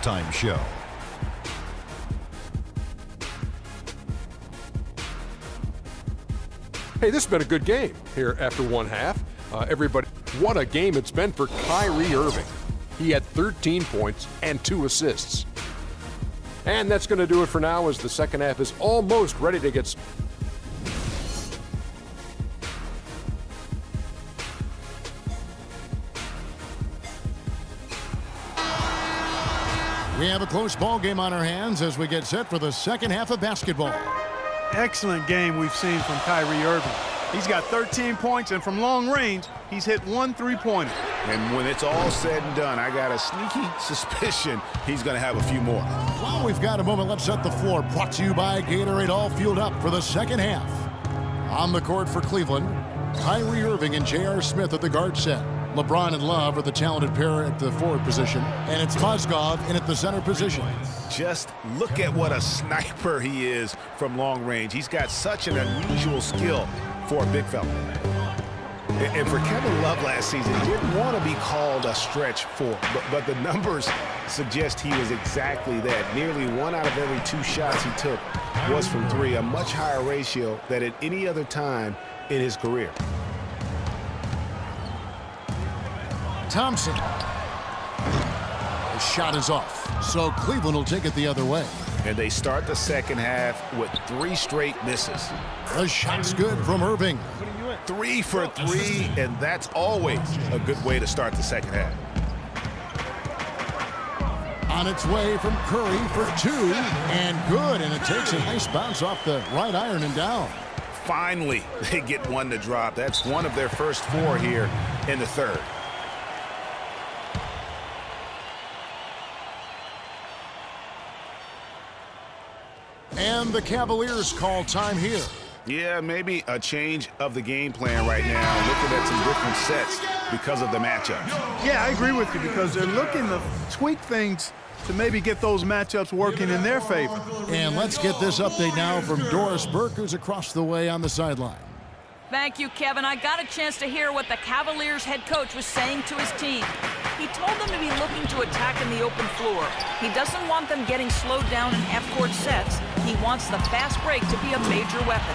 halftime show. Hey, this has been a good game here after one half. Everybody, what a game it's been for Kyrie Irving. He had 13 points and 2 assists. And that's going to do it for now as the second half is almost ready to get started. We have a close ball game on our hands as we get set for the second half of basketball. Excellent game we've seen from Kyrie Irving. He's got 13 points, and from long range, he's hit 1 3-pointer. And when it's all said and done, I got a sneaky suspicion he's going to have a few more. Well, we've got a moment. Let's set the floor. Brought to you by Gatorade, all fueled up for the second half. On the court for Cleveland, Kyrie Irving and J.R. Smith at the guard set. LeBron and Love are the talented pair at the forward position, and it's Mozgov in at the center position. Just look at what a sniper he is from long range. He's got such an unusual skill for a big fella. And for Kevin Love last season, he didn't want to be called a stretch four, but the numbers suggest he was exactly that. Nearly 1 out of every 2 shots he took was from 3, a much higher ratio than at any other time in his career. Thompson. The shot is off, so Cleveland will take it the other way. And they start the second half with 3 straight misses. The shot's good from Irving. 3 for 3, and that's always a good way to start the second half. On its way from Curry for 2, and good, and it takes a nice bounce off the right iron and down. Finally, they get one to drop. That's one of their first 4 here in the third. And the Cavaliers call time here. Yeah, maybe a change of the game plan right now, looking at some different sets because of the matchup. Yeah, I agree with you because they're looking to tweak things to maybe get those matchups working in their favor. And let's get this update now from Doris Burke, who's across the way on the sideline. Thank you, Kevin. I got a chance to hear what the Cavaliers head coach was saying to his team. He told them to be looking to attack in the open floor. He doesn't want them getting slowed down in half-court sets. He wants the fast break to be a major weapon.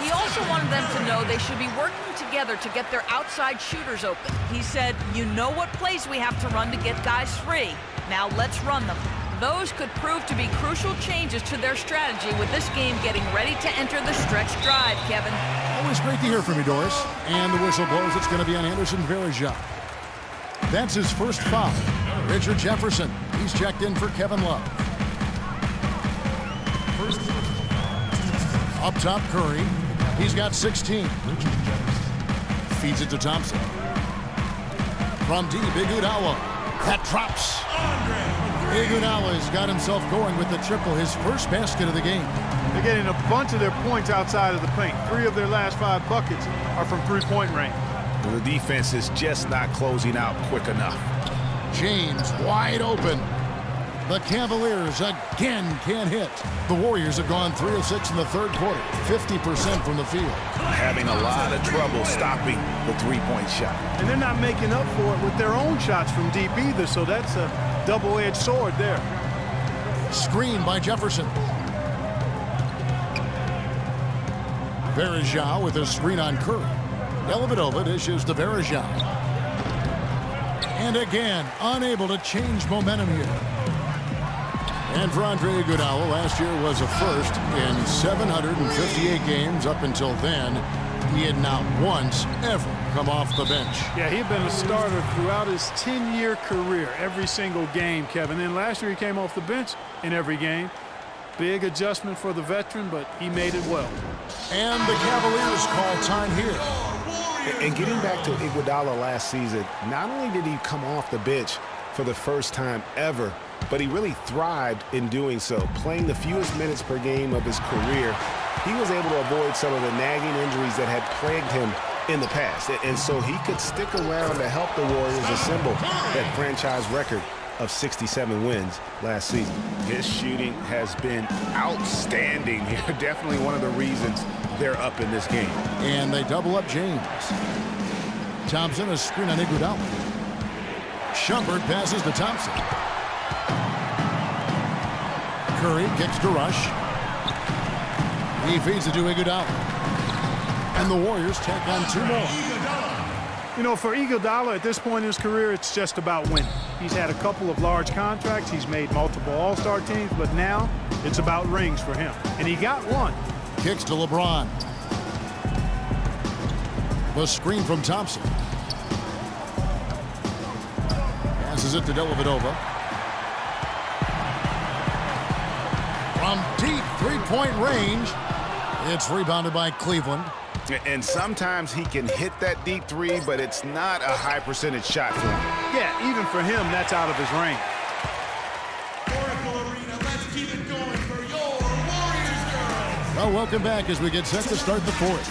He also wanted them to know they should be working together to get their outside shooters open. He said, you know what plays we have to run to get guys free. Now let's run them. Those could prove to be crucial changes to their strategy with this game getting ready to enter the stretch drive, Kevin. Always great to hear from you, Doris. And the whistle blows. It's going to be on Anderson Varejao. That's his first foul. Richard Jefferson. He's checked in for Kevin Love. Up top, Curry. He's got 16. Feeds it to Thompson. From deep, Iguodala. That drops. Iguodala's got himself going with the triple, his first basket of the game. They're getting a bunch of their points outside of the paint. 3 of their last 5 buckets are from 3-point range. The defense is just not closing out quick enough. James wide open. The Cavaliers again can't hit. The Warriors have gone 3 of 6 in the third quarter, 50% from the field. Having a lot of trouble stopping the 3-point shot. And they're not making up for it with their own shots from deep either, so that's a double-edged sword there. Screen by Jefferson. Varejao with a screen on Curry. Dellavedova dishes to Varejao. And again, unable to change momentum here. And for Andre Iguodala, last year was a first in 758 games. Up until then, he had not once ever come off the bench. Yeah, he'd been a starter throughout his 10-year career, every single game, Kevin. And last year he came off the bench in every game. Big adjustment for the veteran, but he made it well. And the Cavaliers call time here. And getting back to Iguodala last season, not only did he come off the bench for the first time ever, but he really thrived in doing so. Playing the fewest minutes per game of his career, he was able to avoid some of the nagging injuries that had plagued him in the past. And so he could stick around to help the Warriors assemble that franchise record of 67 wins last season. His shooting has been outstanding here. Definitely one of the reasons they're up in this game. And they double up James. Thompson, a screen on Iguodala. Shumpert passes to Thompson. Curry kicks to Rush. He feeds it to Iguodala. And the Warriors tack on 2 more. You know, for Iguodala at this point in his career, it's just about winning. He's had a couple of large contracts. He's made multiple All-Star teams, but now it's about rings for him. And he got one. Kicks to LeBron. The screen from Thompson. Passes it to Dellavedova. From deep three-point range, it's rebounded by Cleveland. And sometimes he can hit that deep three, but it's not a high percentage shot for him. Yeah, even for him, that's out of his range. Oracle Arena, let's keep it going for your Warriors, girls. Well, welcome back as we get set to start the fourth.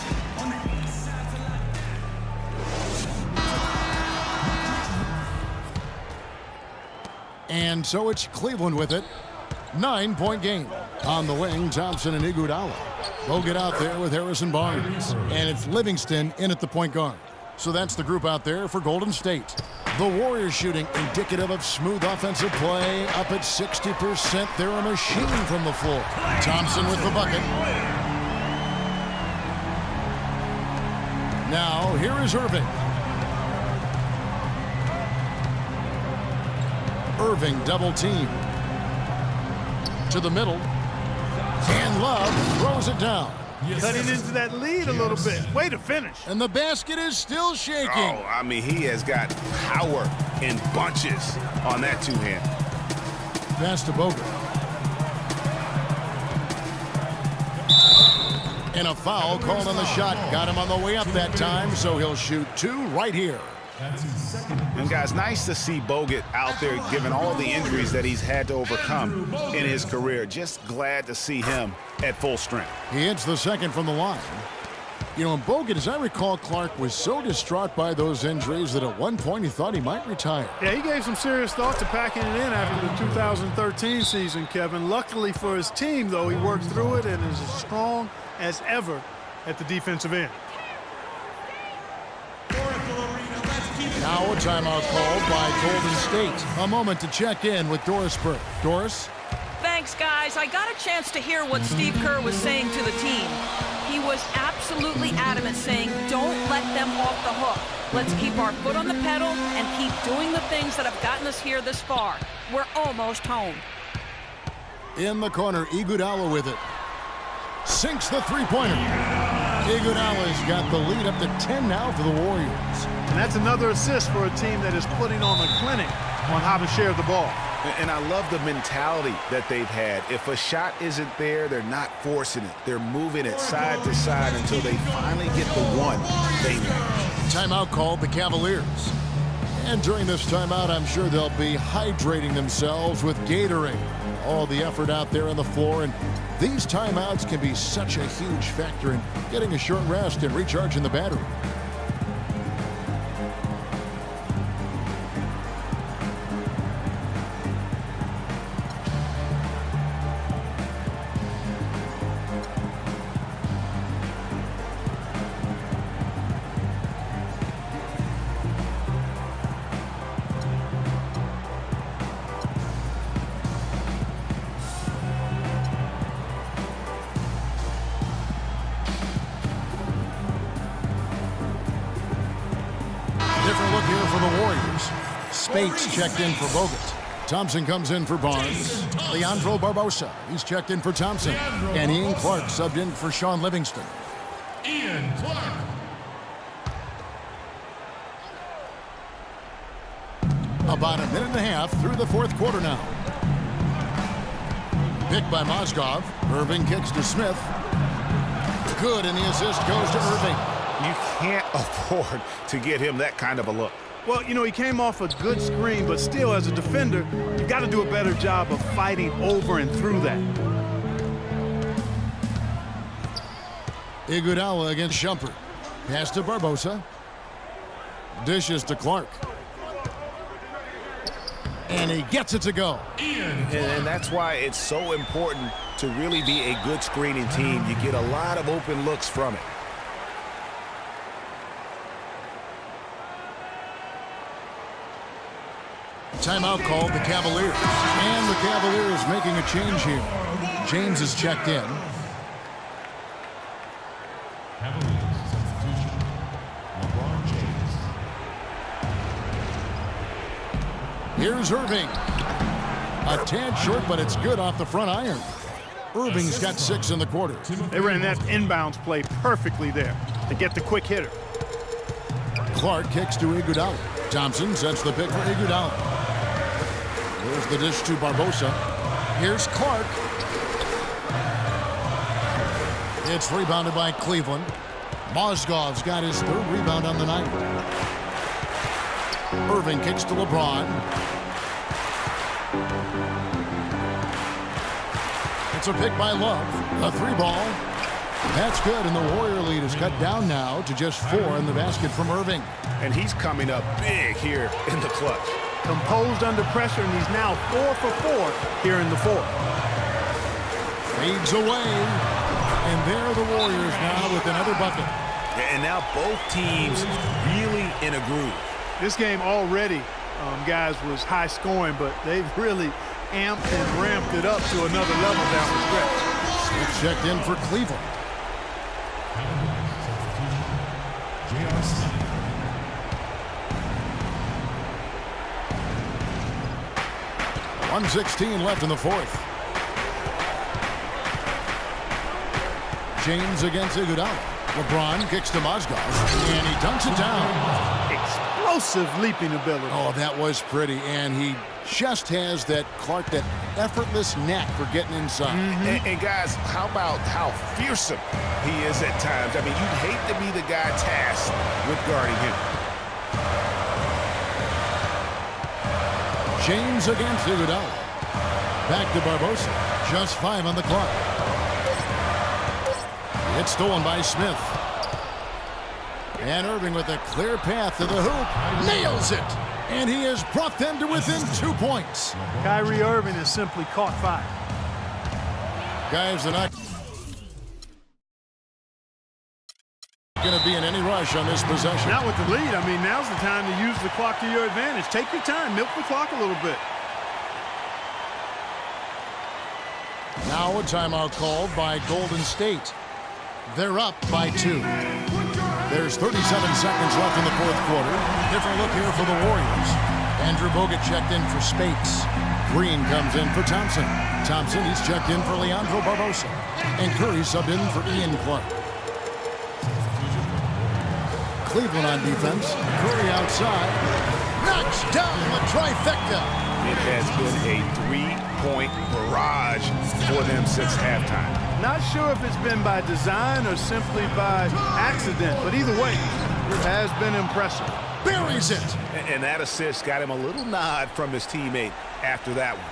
And so it's Cleveland with it. 9-point game. On the wing, Thompson and Iguodala. Bogut out there with Harrison Barnes. And it's Livingston in at the point guard. So that's the group out there for Golden State. The Warriors shooting indicative of smooth offensive play. Up at 60%. They're a machine from the floor. Thompson with the bucket. Now, here is Irving. Irving double team. To the middle. And Love throws it down. Cutting into that lead a little bit. Way to finish. And the basket is still shaking. Oh, I mean, he has got power in bunches on that two-hand. Pass to Bogut. And a foul called on the shot. Got him on the way up that time, so he'll shoot 2 right here. And guys, nice to see Bogut out there given all the injuries that he's had to overcome in his career. Just glad to see him at full strength. He hits the second from the line. You know, Bogut, as I recall, Clark was so distraught by those injuries that at one point he thought he might retire. Yeah, he gave some serious thought to packing it in after the 2013 season, Kevin. Luckily for his team, though, he worked through it and is as strong as ever at the defensive end. Now a timeout called by Golden State. A moment to check in with Doris Burke. Doris? Thanks, guys. I got a chance to hear what Steve Kerr was saying to the team. He was absolutely adamant, saying, don't let them off the hook. Let's keep our foot on the pedal and keep doing the things that have gotten us here this far. We're almost home. In the corner, Iguodala with it. Sinks the three-pointer. Iguodala's got the lead up to 10 now for the Warriors. And that's another assist for a team that is putting on a clinic on how to share the ball. And I love the mentality that they've had. If a shot isn't there, they're not forcing it. They're moving it side to side until they finally get the one they need. Timeout called the Cavaliers. And during this timeout, I'm sure they'll be hydrating themselves with Gatorade. All the effort out there on the floor, and these timeouts can be such a huge factor in getting a short rest and recharging the battery. Different look here for the Warriors. Spates checked in for Bogut. Thompson comes in for Barnes. Leandro Barbosa, he's checked in for Thompson. And Ian Clark subbed in for Sean Livingston. Ian Clark. About a minute and a half through the fourth quarter now. Picked by Mozgov. Irving kicks to Smith. Good, and the assist goes to Irving. You can't afford to get him that kind of a look. Well, you know, he came off a good screen, but still, as a defender, you got to do a better job of fighting over and through that. Iguodala against Shumpert. Pass to Barbosa. Dishes to Clark. And he gets it to go. And that's why it's so important to really be a good screening team. You get a lot of open looks from it. timeout called the Cavaliers. And the Cavaliers making a change here. James is checked in. Cavaliers substitution. LeBron James. Here's Irving. A tad short, but it's good off the front iron. Irving's got 6 in the quarter. They ran that inbounds play perfectly there to get the quick hitter. Clark kicks to Iguodala. Thompson sets the pick for Iguodala. There's the dish to Barbosa. Here's Clark. It's rebounded by Cleveland. Mozgov's got his 3rd rebound on the night. Irving kicks to LeBron. It's a pick by Love. A 3-ball. That's good, and the Warrior lead is cut down now to just 4 in the basket from Irving. And he's coming up big here in the clutch. Composed under pressure, and he's now 4 for 4 here in the 4th. Fades away. And there are the Warriors now with another bucket. And now both teams really in a groove. This game already, guys, was high scoring, but they've really amped and ramped it up to another level down the stretch. Smith checked in for Cleveland. Cavaliers substitution. J.R. Smith. .116 left in the 4th. James against Iguodala. LeBron kicks to Mozgov, and he dunks it down. Explosive leaping ability. Oh, that was pretty, and he just has that that effortless knack for getting inside. And guys, how about how fearsome he is at times? I mean, you'd hate to be the guy tasked with guarding him. James against Iguodala. Back to Barbosa. Just 5 on the clock. It's stolen by Smith. And Irving with a clear path to the hoop. Nails it! And he has brought them to within 2 points. Kyrie Irving has simply caught fire. Guys, they're not going to be in any rush on this possession. Not with the lead. I mean, now's the time to use the clock to your advantage. Take your time. Milk the clock a little bit. Now a timeout called by Golden State. They're up by 2. There's 37 seconds left in the 4th quarter. Different look here for the Warriors. Andrew Bogut checked in for Spates. Green comes in for Thompson. Thompson, he's checked in for Leandro Barbosa. And Curry subbed in for Ian Clark. Cleveland on defense. Curry outside. Knocks down the trifecta. It has been a 3-point barrage for them since halftime. Not sure if it's been by design or simply by accident, but either way, it has been impressive. Buries it. And that assist got him a little nod from his teammate after that one.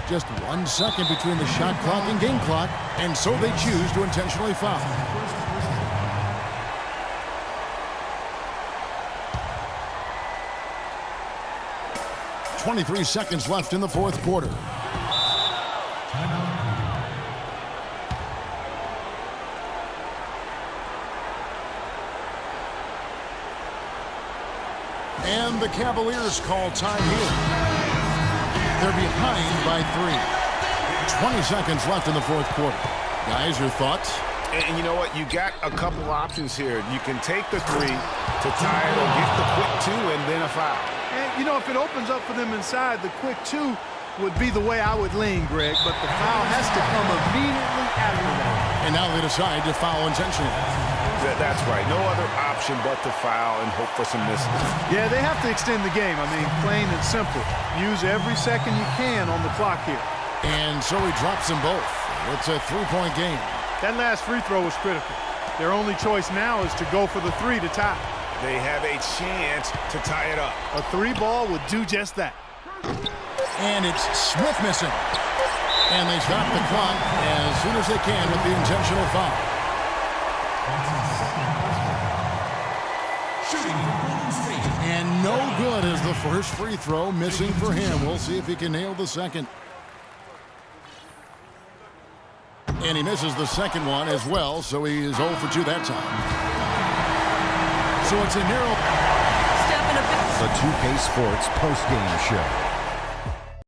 Just 1 second between the shot clock and game clock, and so they choose to intentionally foul. .23 seconds left in the 4th quarter. And the Cavaliers call time here. They're behind by 3. 20 seconds left in the 4th quarter. Guys, your thoughts? And you know what? You got a couple options here. You can take the 3 to tie it or get the quick 2 and then a foul. And, you know, if it opens up for them inside, the quick 2 would be the way I would lean, Greg, but the foul has to come immediately after that. And now they decide to foul intentionally. That's right. No other option but to foul and hope for some misses. Yeah, they have to extend the game. I mean, plain and simple. Use every second you can on the clock here. And so he drops them both. It's a 3-point game. That last free throw was critical. Their only choice now is to go for the 3 to tie. They have a chance to tie it up. A 3-ball would do just that. And it's Smith missing. And they stop the clock as soon as they can with the intentional foul. And no good as the first free throw missing for him. We'll see if he can nail the second. And he misses the second one as well, so he is 0 for 2 that time. So it's a narrow. Step in a bit. The 2K Sports postgame show.